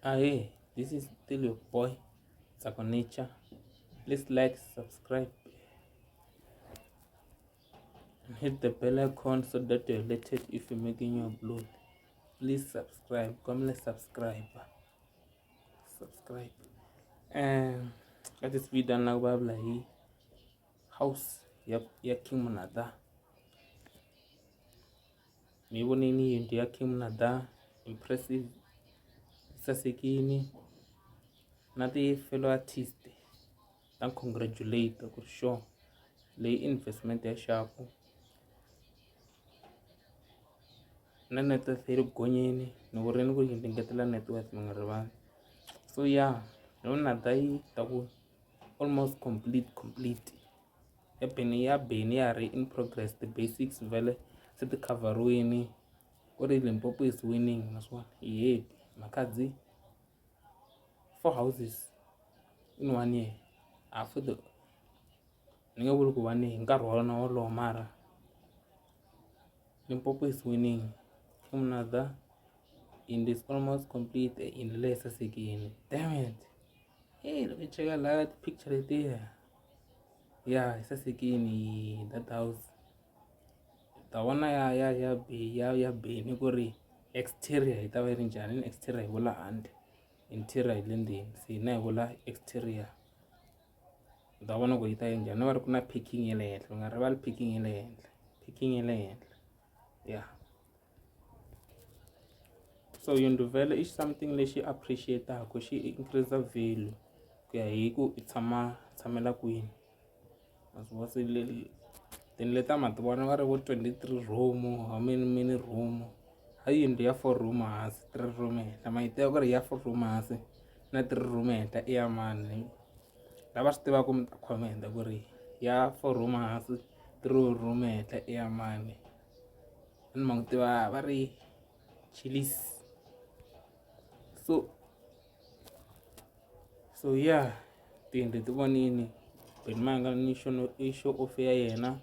Hey, this is still your boy, Sako Nature. Please like, subscribe, and hit the bell icon so that you're alerted if you're making your upload. Please subscribe. Come, let's subscribe. Subscribe. And got this video now about house. Yep, yeah, King Monada. Maybe nini yindi King Monada. Impressive. Sasekini. Nati fellow artist. And congratulate for sure. Lay investment ya sharp. Na net theory gonyeni no reno go yingetela network mangaraba. So yeah, no na dai taku almost complete. Ya beni are in progress, the basics vele set the cover winning. What is Limpopo is winning as well. Yeah, Makazi 4 houses in 1 year. After the ninga bulu ko 1 year ngarwala na lo mara. Limpopo is winning. Another in this almost complete in less again. Damn it. Hey, let me check out that picture right there. Yeah, it's again that house. The one ya be nigori exterior ita wearing janin exterior wala and interior lending. See na wala exterior. The one go ita in january kuna picking ele. Ngarabal picking ele. Yeah. So Yindlu value is something that she appreciate because she increase the value. Kaya hiku itsamela queen. As was it little. Then later mat one were 23 room, how many room. How you there 4 room as 3 room. Na might tell ya 4 room as na 3 room ta air man. Da was te come comment da gori. Ya 4 room as 3 room ta air man. And mong te ba very chilis. So yeah, the one in Mayengani show off yena,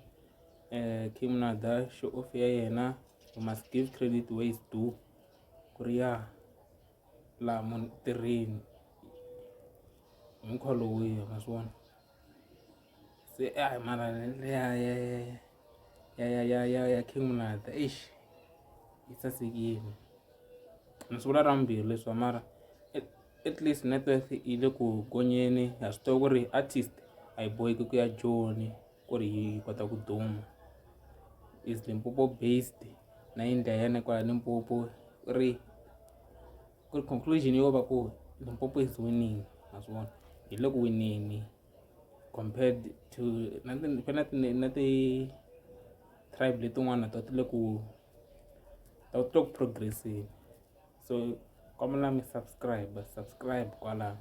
King Monada show off yena. You must give credit where it's due. Korea la Monterrey. Mkolo we as one. Say man, yeah, King Monada. Ish, it's a sign. Nsula rambi le swamara at least network ile ku gonyeni ya story artist ai boy ku ya Johnny kuri kota ku duma is Limpopo based na India yana kwa Limpopo ri good conclusion yo ba ku Limpopo is winning as one ile ku winning compared to nothing tribe letunwana totile ku talk progressive. So, come let me subscribe kwa la.